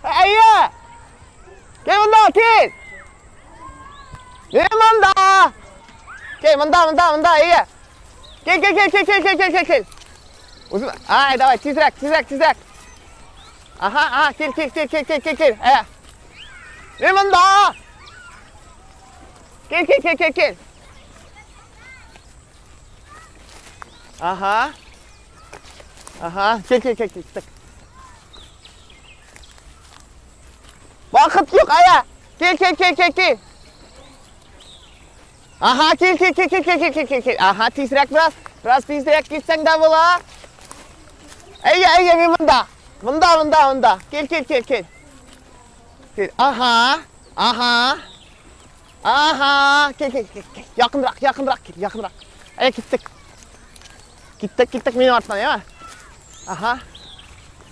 Әйе! Кел мұнда, кел! Мұнда! Кел, мұнда, әйе! Кел! Ай, давай, тезірек! Ага, кел, әйе! Мұнда! Кел! Ага, кел. Вақыт жоқ, ая! Кел! Ага, кел. Ага, тезірек біраз тезірек кетсең да бола. Әйе, мен мұнда. Кел. Ага. Кел. Жақындырақ, кел. Әйе, кеттік, менің артынан, ема? Ага.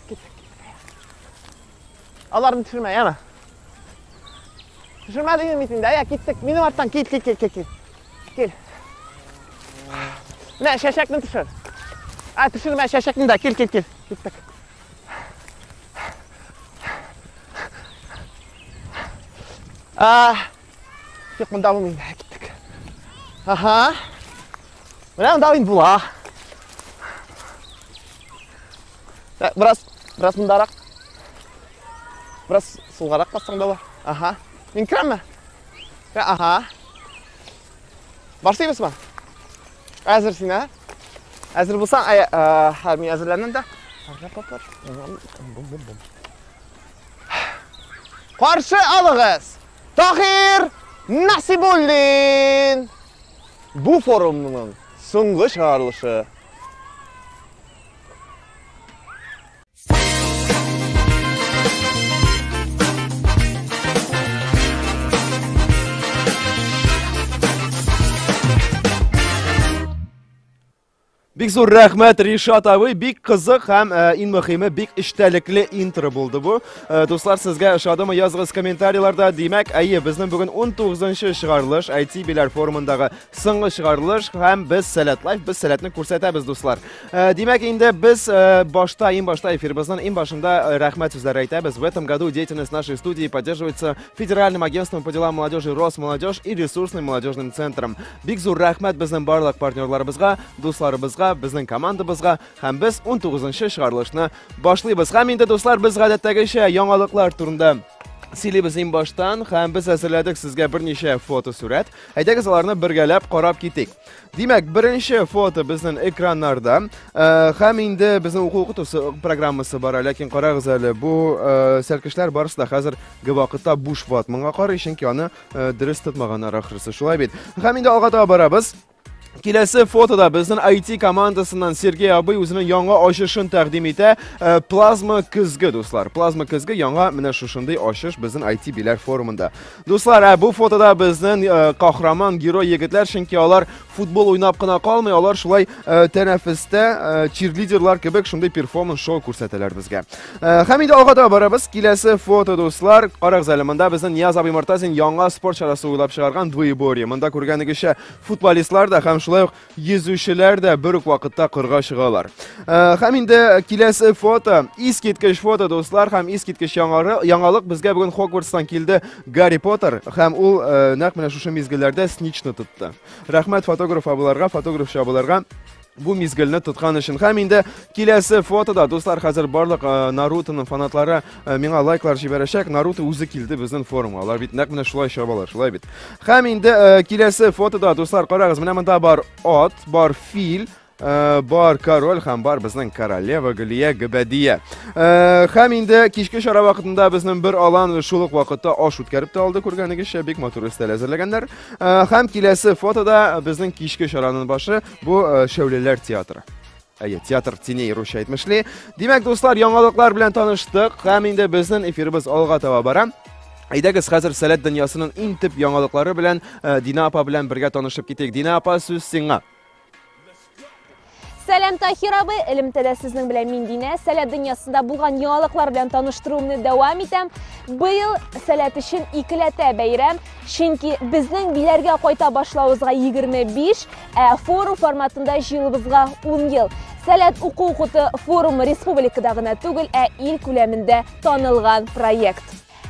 Кеттік. Аларым түшірме, ема? Түшірме деген метінде, әйе, кеттік, менің артынан, кел. Міне, шәшәкнің түшір. Түшірме, шәшәкнің да, кел. Кеттік. Тек мұнда болмейді, кеттік. Аха. Міне, мұнда болмейді бұла. Біраз мұндарақ. Біраз сұлғарақ бассаң да бар. Аха. Мен кірем ме? Аха. Барсы емес ма? Әзірсің, ә? Әзір болсаң, мен әзірләнен да. Қаршы алығыз. Тахир Насибуллин. Bu forumның соңғы шығарылышы. Бик зур рәхмәт Ришат абый, бик кызык һәм иң мөһиме бик эчтәлекле интро булды бу. Дуслар, сезгә ошадымы, язгыз комментарийларда. Димәк, әйе, безнең бүген 19-нчы чыгарылыш, IT биләр форумындагы соңгы чыгарылыш һәм без Сәләт Лайф, без Сәләтне күрсәтәбез, дуслар. Димәк, инде без иң башта эфирбезнең иң башында рәхмәт сүзләре әйтәбез. В этом году деятельность нашей студии поддерживается Федеральным агентством по делам молодежи Росмолодежь и ресурсным молодежным центром. Бик зур рәхмәт безнең барлык партнерларыбызга, дусларыбызга, безнең командабызга һәм без 19-нчы чыгарылышны башлыйбыз. Һәм инде, дуслар, без гадәттәгечә яңалыклар турында сөйлибез иң баштан һәм без әзерләдек сезгә берничә фотосурәт. Әйдәгез, аларны бергәләп карап китик. Димәк, беренче фото безнең экраннарда һәм инде безнең укыту программасы бар, ләкин карагыз әле, бу сәлкешләр барысы да хәзер вакытта буш ват. Моңа карый, чөнки аны дөрес тотмаганнар ахрысы. Шулай бит. Һәм инде алга таба барабыз. Киләсе фотода безнең IT командасыннан Сергей абый үзенең яңа ачышын тәкъдим итә. Плазма көзге, дуслар. Плазма көзге яңа менә шушындый ачыш безнең IT биләр форумында. Дуслар, бу фотода безнең кахраман герой егетләр, чөнки алар футбол уйнап кына калмый, алар шулай тәнәфестә чирлидерлар кебек шундый перформанс шоу күрсәтәләр безгә. Һәм инде алга таба барабыз. Киләсе фото, дуслар, карагыз әле, монда безнең Нияз абый Мортазин яңа спорт чарасы уйлап чыгарган двоеборье. Монда күргәнегезчә футболистлар да һәм шулай ук йөзүчеләр дә бер үк вакытта кырга чыгалар. Һәм инде киләсе фото, искиткеч фото, дуслар, һәм искиткеч яңалык. Безгә бүген Хогвартстан килде Гарри Поттер һәм ул нәкъ менә шушы мизгелләрдә сничны тотты. Рәхмәт фотограф абыларга, фотографчы абыларга бу мизгелне тоткан өчен. Һәм инде киләсе фотода, дуслар, хәзер барлык Нарутоның фанатлары миңа лайклар җибәрәчәк. Наруто үзе килде безнең форумга. Алар бит нәкъ менә шулай чабалар, шулай бит. Һәм инде киләсе фотода, дуслар, карагыз, менә монда бар ат, бар фил, бар король һәм бар безнең королева Галия Габадия. Һәм инде кичке чара вакытында безнең бер алан шул ук вакытта аш үткәреп тә алды, күргәнегезчә бик матур өстәл әзерләгәннәр. Һәм киләсе фотода безнең кичке чараның башы бу Шәүләләр театры. Әйе, театр теней русча әйтмешли. Димәк, дуслар, яңалыклар белән таныштык һәм инде безнең эфирбез алга таба бара. Әйдәгез, хәзер Сәләт дөньясының иң төп яңалыклары белән Дина апа белән бергә танышып китик. Дина апа, сүз сиңа. Сәлам, Тахир абый, элемтәдә сезнең белән мин Динә. Сәләт дөньясында булган яңалыклар белән таныштыруымны дәвам итәм. Быел Сәләт өчен икеләтә бәйрәм, чөнки безнең биләргә кайта башлавызга 25, форум форматында җыелыбызга 10 ел. Сәләт уку форумы республикада гына түгел, ил күләмендә танылган проект.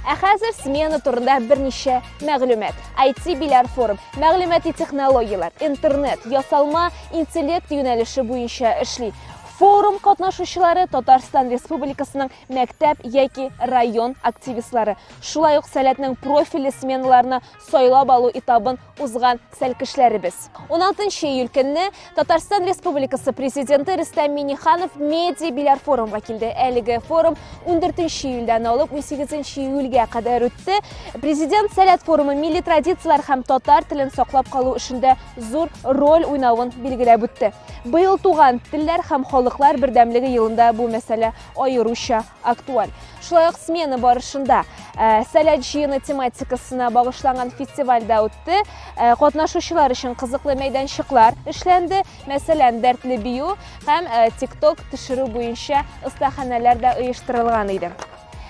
Хәзер смена турында берничә мәгълүмат. IT Bilar форум, мәгълүмати технологиялар, интернет, ясалма интеллект юнәлеше буенча эшли. Форум катнашучылары Татарстан Республикасының мәктәп яки район активистлары. Шулай ук сәләтнең профильле сменаларына сайлап алу этабын узган сәлкешләребез. 16 июль көнне Татарстан Республикасы президенты Рөстәм Миңнеханов Медиа Bilar форумга килде. Әлеге форум 14 июльдән алып 18 июльгә кадәр үтте. Президент сәләт форумы милли традициялар һәм татар телен саклап калу эшендә зур роль уйнавын билгеләп үтте. Быел туган телләр һәм халыклар бердәмлеге елында бу мәсьәлә аеруча актуаль. Шулай ук смена барышында сәләт җыены тематикасына багышланган фестивальдә үтте. Катнашучылар өчен кызыклы мәйданчыклар эшләнде. Мәсәлән, дәртле бию һәм TikTok төшерү буенча остаханәләр дә оештырылган иде.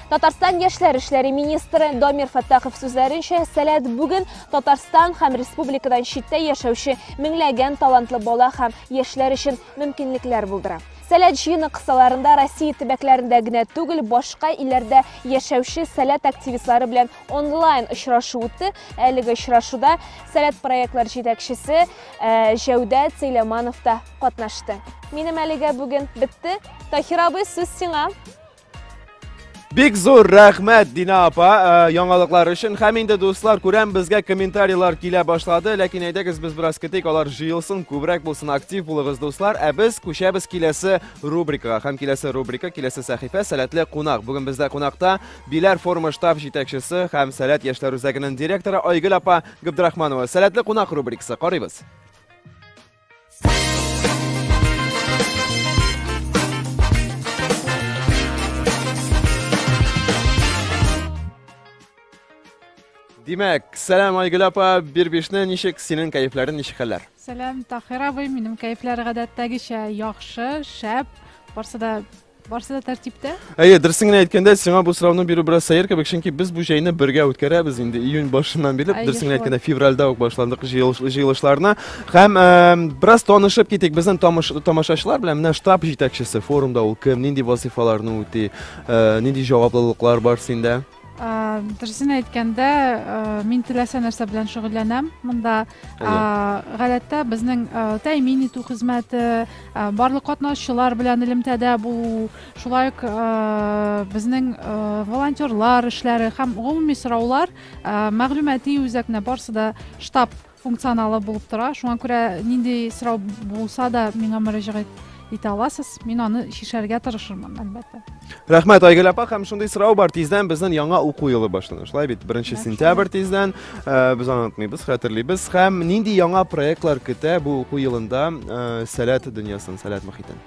Татарстан яшьләр эшләре министры Дамир Фаттахов сүзләренчә, сәләт бүген Татарстан һәм республикадан читтә яшәүче меңләгән талантлы бала һәм яшьләр өчен мөмкинлекләр булдыра. Сәләт җыены кысаларында Россия төбәкләрендә генә түгел, башка илләрдә яшәүче сәләт активистлары белән онлайн очрашу үтте. Әлеге очрашуда сәләт проектлар җитәкчесе Җәүдәт Сәйләманов та катнашты. Минем әлегә бүген бетте. Таһир абый, сүз сиңа. Бик зур рәхмәт Дина апа яңалыклар өчен. Һәм инде дуслар, күрәм безгә комментарийлар килә башлады, ләкин әйдәгез без бераз көтик, алар җыелсын, күбрәк булсын, актив булыгыз дуслар. Без күчәбез киләсе рубрикага. Һәм киләсе рубрика, киләсе сәхифә сәләтле кунак. Бүген бездә кунакта Bilar форумы штаб җитәкчесе һәм сәләт яшьләр үзәгенең директоры Айгөл апа Габдрахманова. Сәләтле кунак рубрикасы. Карыйбыз. Димәк, сәлам Айгөл апа, бир-бишне ничек, синең кәефләрең ничек хәлләр? Сәлам Таһир абый, минем кәефләр гадәттәгечә яхшы, шәп, барсы да тәртиптә. Дөресен генә әйткәндә, сиңа бу сорауны бирү бераз сәер кебек, чөнки без бу җәйне бергә үткәрәбез инде июнь башыннан билеп, дөресен генә әйткәндә февральдә ук башландык җыелышларны. Һәм бераз танышып китик безнең тамашачылар белән. Менә штаб җитәкчесе форумда ул кем, нинди вазифаларны үти, нинди җаваплылыклар бар синдә? Дөресен әйткәндә, мин теләсә нәрсә белән шөгыльләнәм. Монда гадәттә безнең тәэмин итү хезмәте, барлык катнашучылар белән элемтәдә булу, шулай ук безнең волонтерлар эшләре һәм гомуми сораулар мәгълүмати үзәкне барсы да штаб функционалы булып тора. Шуңа күрә нинди сорау булса да миңа мөрәҗәгать итә аласыз, мин аны шишәргә тырышырмын, әлбәттә. Рәхмәт Айгөл апа, һәм шундый сорау бар, тиздән безнең яңа уку елы башлана. Шулай бит, 1 сентябрь тиздән, без онытмыйбыз, хәтерлибез. Һәм нинди яңа проектлар көтә бу уку елында сәләт дөньясын, сәләт мөхитен?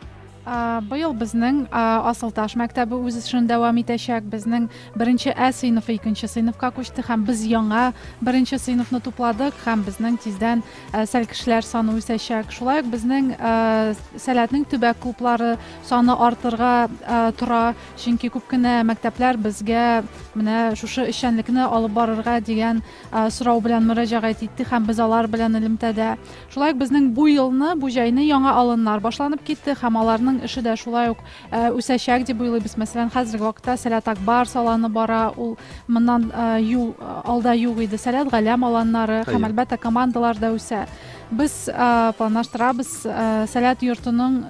Быел безнең Асылташ мәктәбе үз эшен дәвам итәчәк. Безнең 1 сыйныфы 2 сыйныфка күчте һәм без яңа 1 сыйныфны тупладык һәм безнең тиздән сәлкешләр саны үсәчәк. Шулай ук безнең сәләтнең төбәк клублары саны артырга тора, чөнки күп кенә мәктәпләр безгә менә шушы эшчәнлекне алып барырга дигән сорау белән мөрәҗәгать итте һәм без алар белән элемтәдә. Шулай ук безнең бу елны, бу җәйне яңа алыннар башланып китте һәм аларның эше дә шулай ук үсәчәк дип уйлыйбыз. Мәсәлән, хәзерге вакытта Сәләт Акбар саланы бара, ул моннан алда юк иде. Сәләт Галәм аланнары һәм әлбәттә командалар да үсә. Без планлаштырабыз Сәләт йортының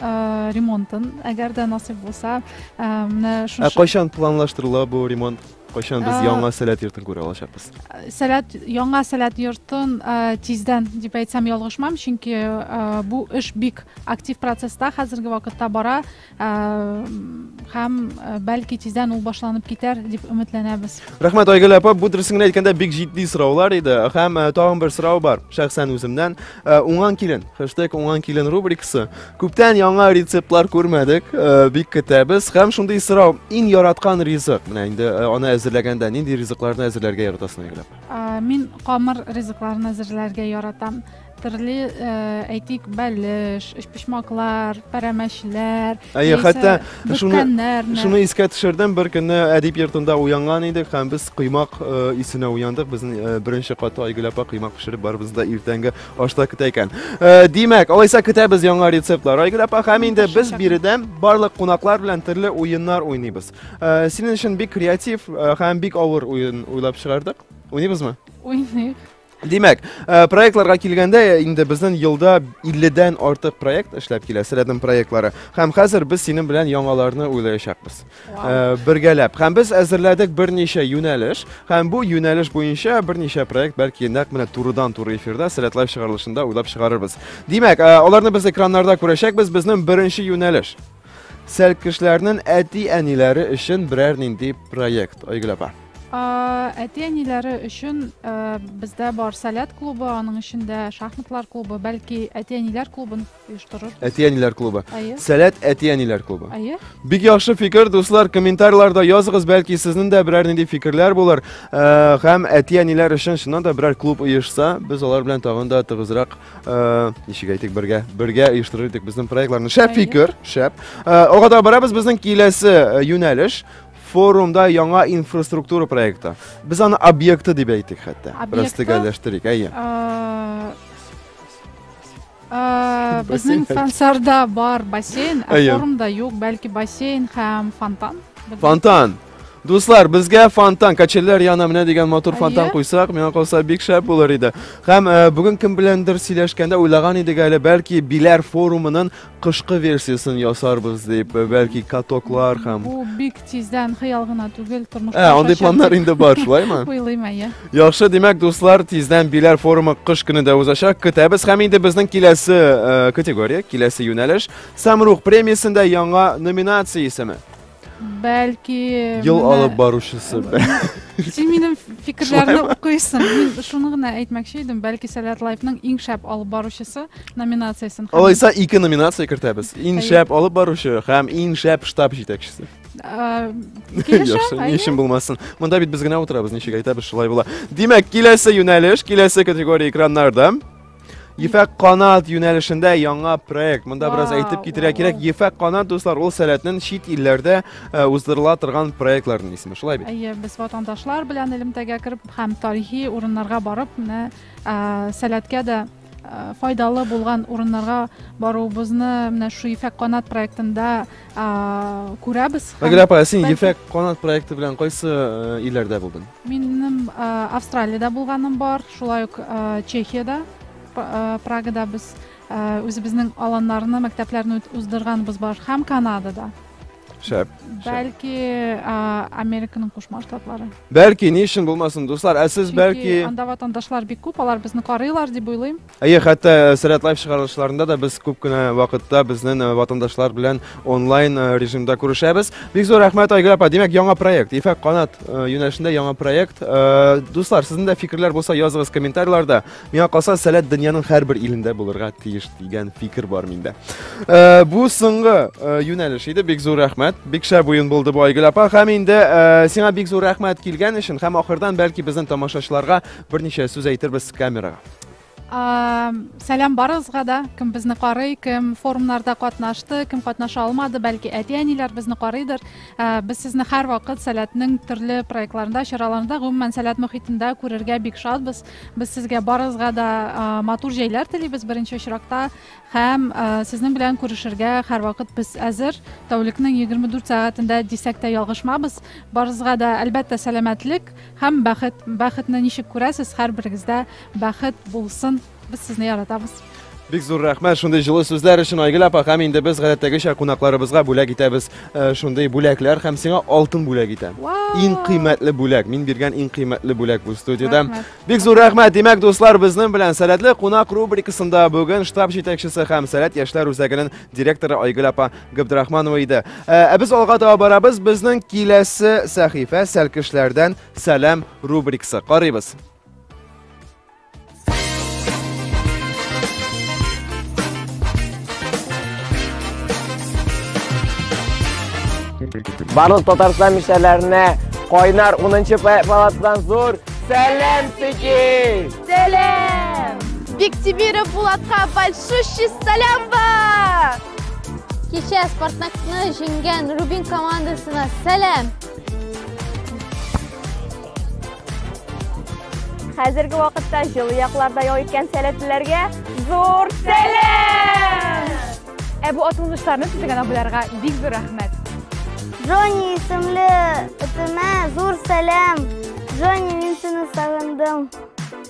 ремонтын, әгәр дә насыйп булса, менә шушы. Кайчан планлаштырыла бу ремонт? Кайчан без яңа сәләт йортын күрә алачакбыз? Яңа сәләт йортын тиздән дип әйтсәм ялгышмам, чөнки бу эш бик актив процесста хәзерге вакытта бара һәм бәлки тиздән ул башланып китәр дип өметләнәбез. Рәхмәт Айгөл апа, бу дөресен әйткәндә бик җитди сораулар иде. Һәм тагын бер сорау бар, шәхсән үземнән. Уңган килен, #уңган килен рубрикасы. Күптән яңа рецептлар күрмәдек, бик көтәбез. Һәм шундый сорау, иң яраткан ризык. Менә инде аны әзерләгәндә нинди ризыкларны әзерләргә яратасың Айгөл апа? Мин камыр ризыкларны әзерләргә яратам. türlü aytik bəlliş, pişmaklar, pərəməşlər, Hatta bükənlər. şunu iskə düşürdüm, bir günü ədib yurtunda uyangan idik, hem biz kıymak isine uyandık. Bizim birinci katı Aygülapa kıymak pişirip var bizde irtenge aşta kitayken. Demek, alaysa kitabız yangar reseptler. Aygülapa hem indi biz birden barlık konaklar bilen türlü oyunlar oynayız. Senin için bir kreatif hem bir ağır oyun uylap çıkardık. Oynayız mı? Oynayıq. Demek, proyektlarga kelgende indi bizden yılda 50'den artık proyekt işlep kile, sıradan proyektları. Hem hazır biz senin bilen yangalarını uylayacakız. Birgelep. Hem biz hazırladık bir neçe yöneliş. Hem bu yöneliş boyunca bir neçe proyekt belki yendak mine turudan turu efirde sıratlar çıkarılışında uylap çıkarırız. Demek, onlarını biz ekranlarda kuracak biz bizden birinci yöneliş. Selkişlerinin eti enileri için birer nindi proyekt. Aygülapa. Әтiyeniləri üçün bizdə var Salat klubu, onun içində şahmatlar klubu, belki Ətiyenilər klubunu uyuşturur. Ətiyenilər klubu. Ayı. Salat Ətiyenilər klubu. Ayı. Bir yaxşı fikir dostlar, komentarlarda yazığız, belki sizin de birer nindi fikirler bular. Hem Ətiyenilər üçün şundan da birer klub uyuşsa, biz onlar bilen tağında tığızıraq işik aytik birge uyuştururdik bizim proyektlarını. Şəp fikir, şəp. O kadar barabız bizden kilesi yöneliş. Forumda yana infrastruktura proyekti. Biz onu obyekti deb aytdik hatta. Biraz tegallashtirik. Bizning Fansarda var basen, forumda yo'q, belki basen ham fontan. Fontan. Do'stlar, bizga fontan, kacheller yanamına degan motor fontan qo'ysak, meni qolsa bek shap bo'lar edi. Ham bugun kim bilandir silashganda o'ylagan edik, balki Bilar forumining qishqi versiyasini yasarmiz deb, balki katoklar ham. Bu bek tezdan xayolgina tugul turmushda. Onday planlar endi bor, shuymi? O'ylayman. Yaxshi, demak do'stlar, tezdan Bilar forumi qish kunida o'zashak kutamiz. Ham endi bizning kelasi kategoriya, kelasi yo'nalish Samruh premiyasida yangi nominatsiya ismi. Belki yıl alıp baruşusu. Sen benim fikirlerini okuysun. Ben şunu gına aytmoqchi edim. Belki Salat Life'ning eng shap alıp baruşusu nominatsiyasini. Olaysa iki nominatsiya kiritamiz. Eng shap alıp baruşu hem eng shap shtab yetakchisi. Kelishim, ishim bo'lmasin. Bunda biz gina o'tiramiz, nechga aytamiz, shulay bo'la. Demak, kelasi yo'nalish, kelasi kategoriya ekranlarda Yefak Qanat yo'nalishida yangi proyekt. Bunda biraz aytib ketirish kerak. Yefak Qanat do'stlar, ol Salatning chet ellarda o'zdirila turgan proyektlarining ismi. Shulay bit. Biz vatandaşlar bilan Ilmtaga kirib, ham tarixiy o'rinlarga borib, Salatga da foydali bo'lgan o'rinlarga boruvimizni mana shu Yefak Qanat proyektida ko'ramiz. Agar sen Yefak Qanat proyekti bilan qaysi illarda bo'lding? Menim Avstraliyada bo'lganim bor, shulay Chexiyada, Pragada biz o'zimizning alanlarni, maktablarni o'zdirganimiz bor, ham Kanadada. Şap. Belki Amerika'nın Qo'shma Shtatlari. Belki ne işin bulmasın dostlar. Siz belki anda vatandaşlar bek ko'p, ular bizni qaraylar deb o'ylayman. Hatta Salat Life chiqarishlarında da biz ko'pgina vaqtda bizning vatandaşlar bilan online rejimda ko'rishamiz. Bek zo'r rahmat Aygul opa. Demak, yangi proyekt, Yefak Qanat yo'nalishida yangi proyekt. Do'stlar, sizning de fikrlar bo'lsa yozing'iz kommentarlarda. Menga qolsa Salat dunyoning har bir ilində bo'lirga tegish degan fikr bor menda. Bu so'nggi yo'nalish edi. Bek zo'r rahmat. Bek shab o'yin bo'ldi bu Aygul opa. Ham endi senga bek zo'r rahmat kelgan uchun, ham oxirdan balki bizning tomoshachilarga bir necha so'z aytirmiz kameraga. Salam barizga da, kim bizni qaraydi, kim forumlarda qatnashdi, kim qatnasha olmadi, balki Әтiyenilar bizni qaraydir. Biz sizni har vaqt Salatning turli proyektlarida, sharalarida, umuman Salat muhitida ko'rishga bek shodmiz. Biz sizga barizga da motor joylar tilaymiz birinchi ishtirokda, ham sizning bilan ko'rishirga har vaqt biz hozir tavlikning 24 soatida desakda yolg'ishmaymiz. Barizga da albatta salomatlik, ham baxtni nishib ko'rasiz, har biringizda baxt bo'lsin. Biz sizni yaratamiz. Bek zo'r rahmat shunday jilli so'zlar uchun Aygul opa. Ham endi biz g'adatdagi qonaqlarimizga bo'lak etamiz. Shunday bo'laklar ham senga oltin bo'lak etam. Eng qiymatli bo'lak, men bergan eng qiymatli bo'lak bu studiyada. Bek zo'r rahmat. Demak do'stlar, bizning bilan Salatli qonaq rubrikasida bugun shtab yetakchisi ham Salat yoshlar o'zagining direktori Aygul opa Gabdurahmonova edi. Biz olg'a boramiz. Bizning kelasi sahifa Salkishlardan salam rubrikasi. Qaraymiz. Barliq Tatariston mishlarlarine Qoynar 10-chi palatadan zo'r salam Seki. Salam. Бектимиров Булатқа большущий салям бар! Кеше Спартакны жеңген Рубин командасына сәлем. Хәзерге вакытта җылы якларда ял иткән сәләтлеләргә зур сәлам! Бу атылмышларны төзегән абыйларга бик зур рәхмәт. Джонни исемле өтемә зур сәлам. Джонни, мин сине сагындым.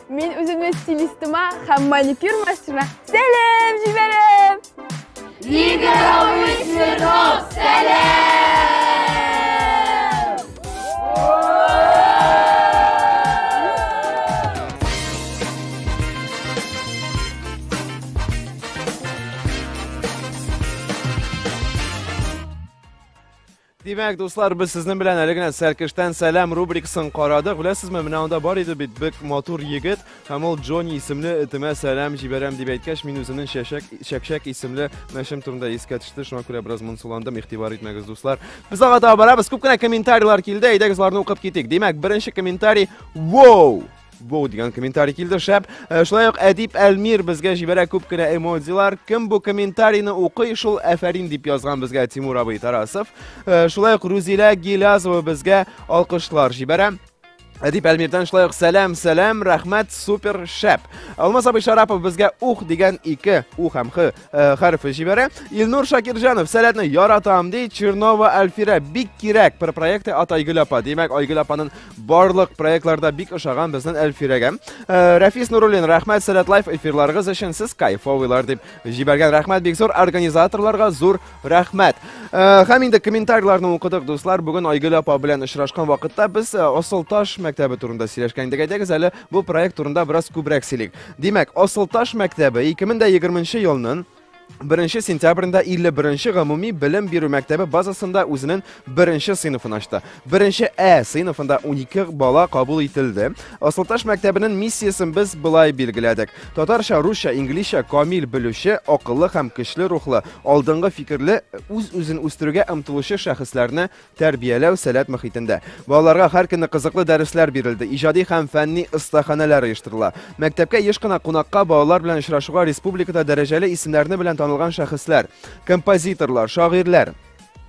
Мин үземне стилистыма һәм маникюр мастерына сәлам җибәрәм. Игорь Смирнов, сәлам! Demek dostlar, biz sizin bilen elegine Serkeş'ten selam rubrikasını qaradık. Bilasizmi, mina onda bar idi bir motor yigit. Hem ol Johnny isimli itime selam jiberem deb aytgach, men o'zining Shakshak isimli mashim turida esga tushdi. Shunga ko'ra biroz munsulandim, e'tibor etmangiz dostlar. Biz haqida boramiz. Ko'pgina kommentariyalar keldi. Aydagizlarni o'qib ketik. Demak, birinchi kommentariy wow! Bu degan kommentariy keldi shab. Shulay uq Adib Almir bizga jibara ko'pgina emojilar. Kim bu kommentariyni o'qiy, shul afarin deb yozgan bizga Timur Abiy Tarasov. Shulay uq Ruzila Gilazova bizga olqishlar jibara. Adib Almirdan shulay salam, rahmat, super shab. Almas Abiy Sharapov bizga degan 2 ham x harfi jibara. Ilnur Shakirjanov salatni yaratam dey, Chernova Alfira bik kerak bir proyekti Ataygul apa. Demak, Aygul apaning barliq proyektlarda bik o'xshagan bizning Alfiraga. Rafis Nurullin rahmat, salat live efirlarga uchun siz kayfovilar deb jibargan. Rahmat bek zo'r, organizatorlarga zo'r rahmat. Ham endi kommentariyalarni o'qidik do'stlar. Bugun Aygul apa bilan uchrashgan vaqtda biz Osiltosh maktabi turida silashgandek aytamiz. Hali bu proyekt turida biroz ko'proq silik. Demak, Osiltosh maktabi 2020-yilning 1-sentyabrında 51 Umumiy bilim beruv maktabi bazasında o'zining 1-sinfini ochdi. 1 sinfida 12 bola qabul etildi. Osiltosh maktabining missiyasini biz bulay belgiladik. Tatarcha, ruscha, inglizcha komil biluvchi, aqlli ham kuchli ruhli, oldingi fikrli, o'zini o'stirishga intiluvchi shaxslarni tarbiyalash salat muhitida. Bolalarga har kuni qiziqli darslar berildi. Ijodiy ham fanniy istaxonalar uyushtirildi. Maktabga yoshgina qo'noqqa bolalar bilan uchrashuvga respublikada darajali ismlarni bilan tanilgan shaxslar, kompozitorlar, shoirlar,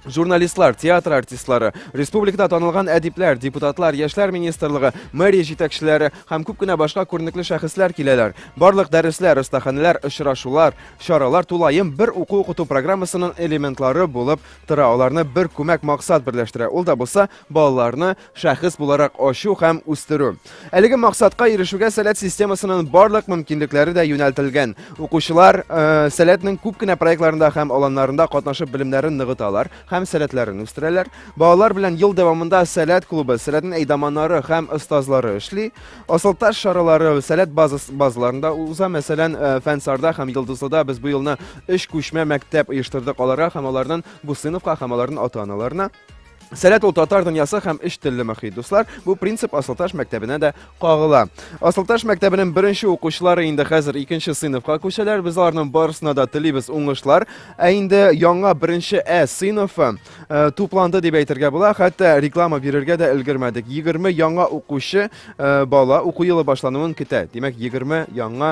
jurnalistlar, teatr artistlari, respublikada tanilgan adiblar, deputatlar, yoshlar ministrligi, meriya yetakchilari ham ko'pgina boshqa ko'rnikli shaxslar keladilar. Barliq darslar, istaxonalar, uchrashuvlar, choralar to'layim bir o'quv programmasining elementlari bo'lib, ularni bir ko'mak maqsad birlashtiradi. Unda bo'lsa, bolalarni shaxs bo'larak oshu ham o'stiruv. Haligi maqsadga erishishga salat sistemasining barliq mumkinliklari da yo'naltirilgan. O'quvchilar salatning ko'pgina proyektlarida ham alanlarida qatnashib bilimlarini nig'italar. Ham salatlarini o'stiradilar. Bolalar bilan yil davomida salat klubi, salatning aydamonlari ham ustozlari ishli. Osiltosh choralari salat bazalarida o'za, masalan, Fansarda ham Yulduzda biz bu yilni ish ko'chma maktab uyushtirdik. Ularga ham ularning bu sinfga ham ularning ota-onalarini salat ul tatar dunyasi ham ish tilli muhit do'stlar. Bu prinsip Osiltosh maktabina da qo'g'ila. Osiltosh maktabining birinchi o'quvchilari endi hozir 2-sinfga ko'chadilar. Biz ularning barasini da tilimiz o'ngishlar. Endi yangi 1-sinfi to'plandi deb aytirga bo'lar. Hatto reklama berishga da ulgurmadik. 20 yangi o'quvchi bola o'quv yili boshlanuvining keti. Demak, 20 yangi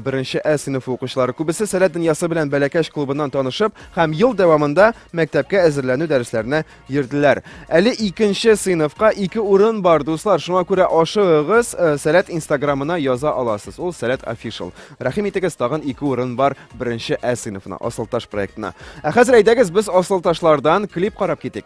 1-sinf o'quvchilari ko'bisi salat dunyasi bilan Balakash klubidan tanishib, ham yil davomida maktabga hazırlanib darslarini yurdilar. Ali 2-sinfga 2 o'rin bor do'stlar. Shunga ko'ra oshig'iz salat Instagramina yoza olasiz. U salat official. Rahim etigiz tag'in 2 o'rin bor 1-sinfina Osiltosh proyektini. Hozir aytamiz, biz Osiltoshlardan klip qarab ketik.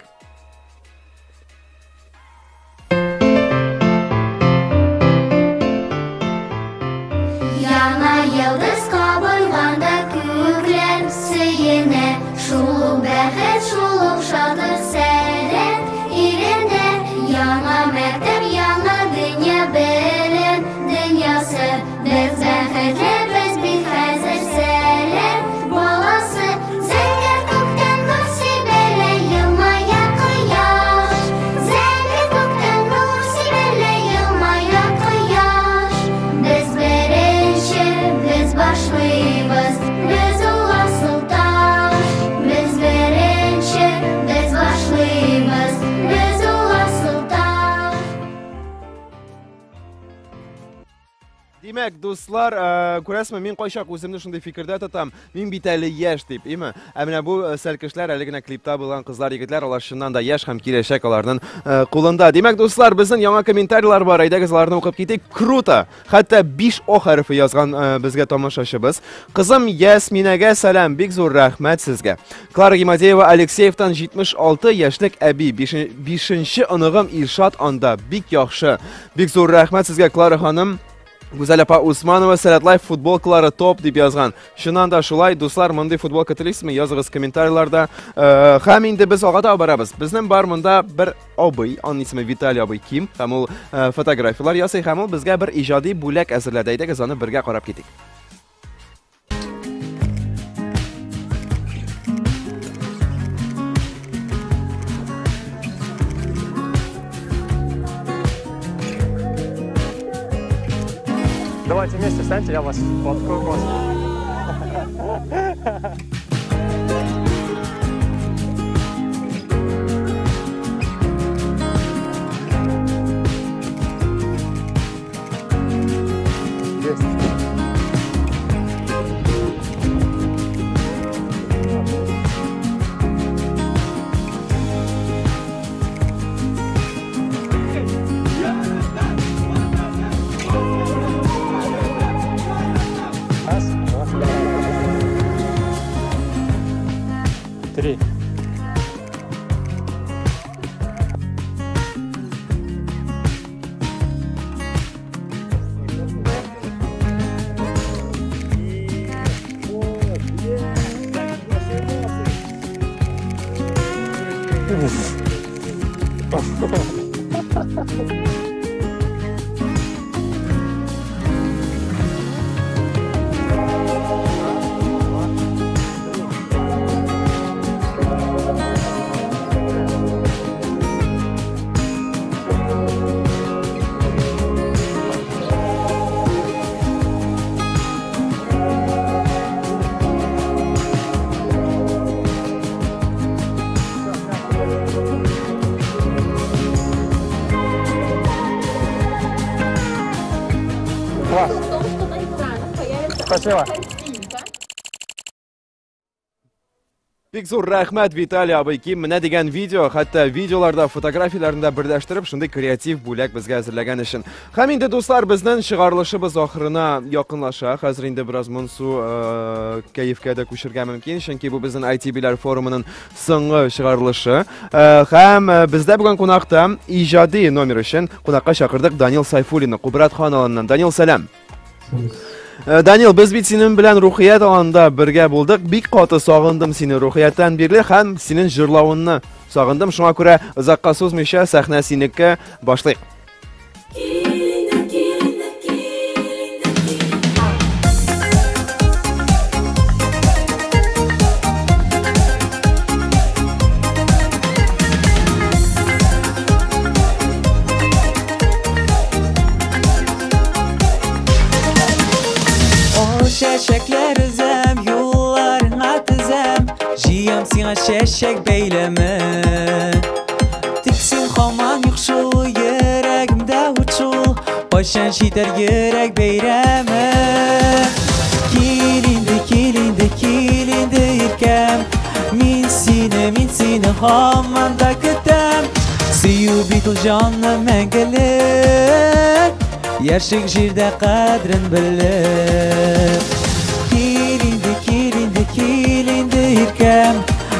Yana yıldız kabulganda kökler seyine, şuluk bəxət, şuluk şadır sərət irində. Yana məktəb, yana dünya bilim dünyası, biz bəxətlə biz bir xəzər sərət balası. Zəngər kökdən nasib elə yılmaya, Demek dostlar, ko'rasizmi, men qo'shaq o'zimni shunday fikrda tutaman. Men bitali yash deb, mi? Amina bu sarkishlar haligina klipda bo'lgan qizlar, yigitlar ular shundan da yash ham kelajak ularning qo'lida. Demak do'stlar, bizning yangi kommentariyalar bor edi, sizlarni o'qib ketdik. Kruto. Hatto 5 o harfi yozgan bizga tomoshabimiz. Qizim Yasminaga salom, bek zo'r rahmat sizga. Klara Gemadeyeva Alekseyevdan 76 yoshlik abi, 5-o'nig'im Irshod onda, bek yaxshi. Bek zo'r rahmat sizga Klara xonim. Güzel apa Usmanova Saratlife futbolkaları top deb yozgan. Shundan da shulay do'stlar, bunday futbolka tilaysizmi? Yozing'iz kommentariyalarda. Ham endi biz og'ata boramiz. Bizning bar bunda bir oboy, onun ismi Vitaliy oboy kim? Ham u fotografiyalar yozsa ham u bizga bir ijodiy bo'lak asrlarda edi, qizani birga qarab ketik. Давайте вместе встаньте, я вас фоткаю просто. Три. Спасибо. Bek zo'r rahmat Vitaliy aboyki. Mana degan video, hatto videolarda, fotografiyalarida birlashtirib, shunday kreativ bo'lak bizga hazırlagan uchun. Ham endi do'stlar, bizning chiqarilishimiz oxirina yaqinlashaq. Hozir endi biroz Munsu kayfga ko'chirgan mumkin, chunki bu bizning ITBlar forumining so'nggi chiqarilishi. Ham bizda bugun qo'noqda ijodiy nomer uchun qo'noqqa chaqirdik Daniel Sayfulinni, Qubrat xonalaridan. Daniel salom. Daniel, biz senin bilan ruhiyat alanida birga bo'ldik. Bek qoti sog'indim seni ruhiyatdan beri, ham sening jurlavingni sog'indim. Shunga ko'ra uzoqqa so'zmay sahna seniki boshlaylik. Şeşekler üzem, yollarına tizem, jiyem sina şeşek beyleme. Tiksin xaman yuxşul, yüreğimde uçul, başan şiter yürek beyreme. Kilindi yirkem, min sine hamanda kütem. Siyu bitul canlı mengelik, yaşık jirde kadrin bilir. Kilindi yirkem,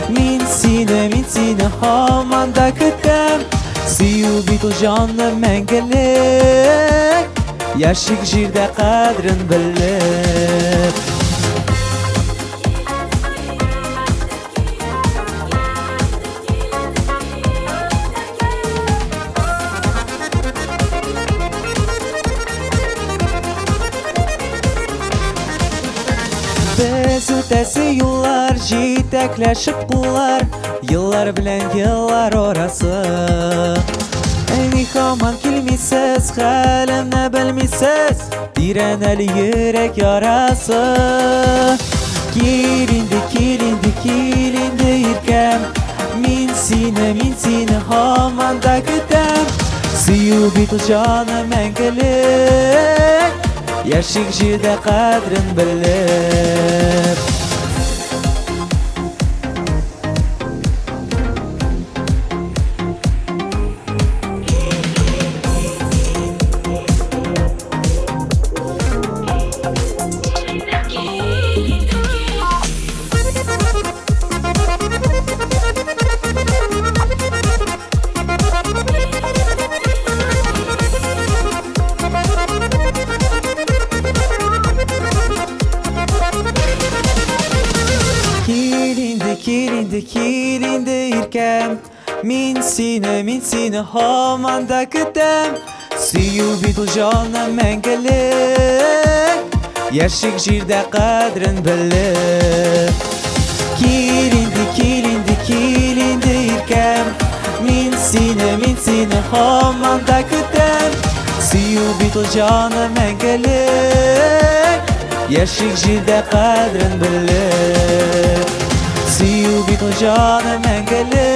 min sine hamanda kütem. Siyu bitul canlı mengelik, yaşık jirde kadrin bilir. Biz ötesi yıllar jitekleşip kullar, yıllar bilen yıllar orası. Eni haman kilmisiz, halim ne bilmisiz, direneli yürek yarası. Kilindi yirkem, min sine hamanda kütem. Siyu bitul canı mengelik, Яшик җирдә кадерен белеп. Kilindi irkem Min seni hamanda kütem Suyu bidul jana mengelik Yaşık jirde kadrin bilip Kilindi irkem Min seni hamanda kütem Suyu bidul jana mengelik Yaşık jirde kadrin bilip Suyu bidul jana mengelik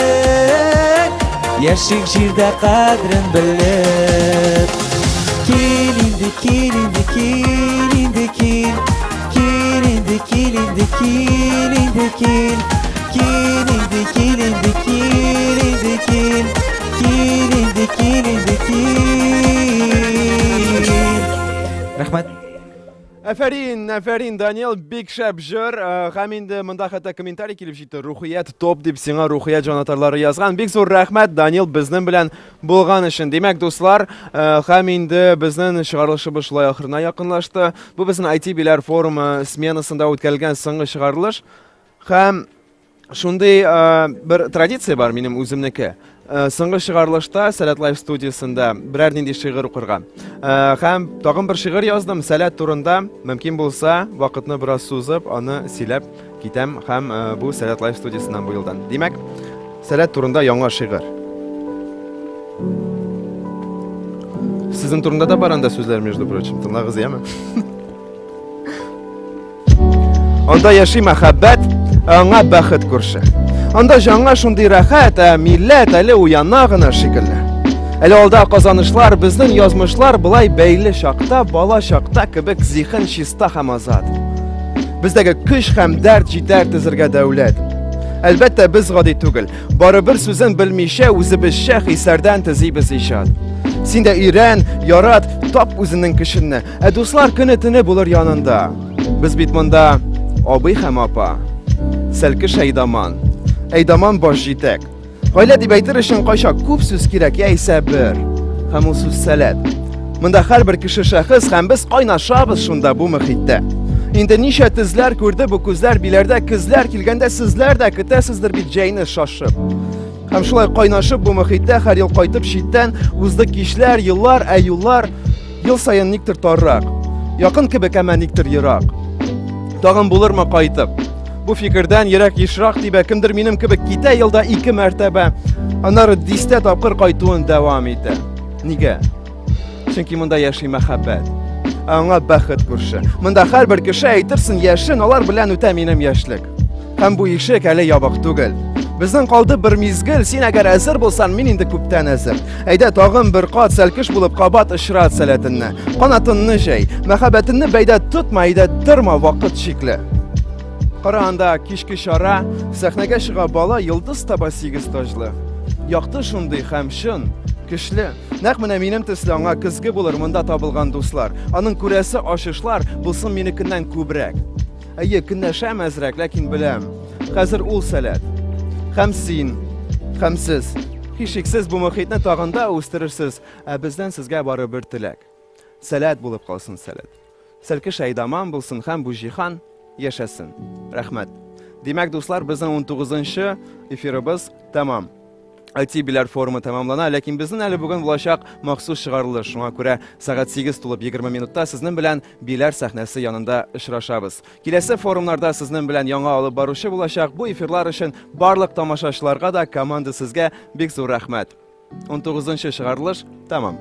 Yaşık jirde kadrin bilip Kilindi Rahmet. Әфәрин, Даниэл, бик шәп җыр. Һәм инде монда хәтта комментарий килеп җитте. Рухият топ дип сиңа рухият җанатарлары язган. Бик зур рәхмәт, Даниэл, безнең белән булган өчен. Димәк, дуслар, һәм инде безнең чыгарылышыбыз шулай ахырына якынлашты. Бу безнең IT Биләр форумы сменасында үткәрелгән соңгы чыгарылыш. Һәм шундый бер традиция бар минем үземнеке. Соңгы чыгарылышта Сәләт Лайф студиясында берәр нинди шигырь укырга. Һәм тагын бер шигырь яздым Сәләт турында. Мөмкин булса, вакытны бераз сузып, аны сөйләп китәм һәм бу Сәләт Лайф студиясыннан бу елдан. Димәк, Сәләт турында яңа шигырь. Сезнең турында да бар анда сүзләр, между прочим. Тыңлагыз, яме? Анда яши мәхәббәт, аңа бәхет күрше. Анда жаңа шундый рәхәт, милләт әле уяна гына шикелле. Әле алда казанышлар, безнең язмышлар былай бәйле чакта, бала чакта кебек зиһен чиста һәм азат. Бездәге көч һәм дәрт җитәр тезергә дәүләт. Әлбәттә без гади түгел. Барыбер сүзен белмичә үзебезчә хисәрдән тезибез иҗат. Син дә өйрән, ярат, тап үзенең кешенне. Дуслар көне-төне булыр янында. Без бит монда абый һәм апа. Сәлкеш Әйдаман баш җитәк. Гаилә дип әйтер өчен кайчак күп сүз кирәк, яисә бер. Һәм ул сүз Сәләт. Монда һәрбер кеше шәхес һәм без кайнашабыз шунда бу мөхиттә. Инде ничә тезләр күрде бу күзләр биләрдә, кызлар килгәндә сезләр дә көтәсездер бит җәйне шашып. Һәм шулай кайнашып бу мөхиттә һәр ел кайтып читтән узды кичләр, еллар, юллар, ел саен никтер таррак. Якын кебек әмма никтер ерак. Тагын булырмы кайтып? Бу фикердән ерак ешрак дип кемдер минем кебек китә елда 2 мәртәбә. Аннары 10 тапкыр кайтуын дәвам итә. Нигә? Чөнки монда яши мәхәббәт. Аңа бәхет күрше. Монда һәрбер кеше әйтерсең яшен алар белән үтә минем яшьлек. Һәм бу ишек әле ябык түгел. Безнең калды бер мизгел, син әгәр әзер булсаң, мин инде күптән әзер. Әйдә тагын бер кат сәлкеш булып кабат ишрат сәләтенне. Канатынны җәй, мәхәббәтенне бәйдә тотма, әйдә тырма вакыт шикле. Караганда кичке чара, сәхнәгә чыга бала йолдыз таба 8 таҗлы. Якты шундый һәм шын, көчле. Нәкъ менә минем төсле аңа көзге булыр монда табылган дуслар. Аның күрәсе ашышлар булсын минекеннән күбрәк. Әйе, көнләшәм әзрәк, ләкин беләм. Хәзер ул Сәләт. Һәм син, һәм сез. Һичшиксез бу мөхитне тагында үстерерсез, бездән сезгә бары бер теләк. Сәләт булып калсын Сәләт. Сәлкеш әйдаман булсын һәм бу җиһан яшәсен. Рәхмәт. Димәк, дуслар, безнең 19-нчы эфирыбыз тәмам. IT Биләр форумы тәмамлана, ләкин безнең әле бүген булачак махсус чыгарылыш. Шуңа күрә сәгать 8 тулып 20 минутта сезнең белән Биләр сәхнәсе янында очрашабыз. Киләсе форумнарда сезнең белән яңа алып баручы булачак. Бу эфирлар өчен барлык тамашачыларга да, команда сезгә бик зур рәхмәт. 19-нчы чыгарылыш тәмам.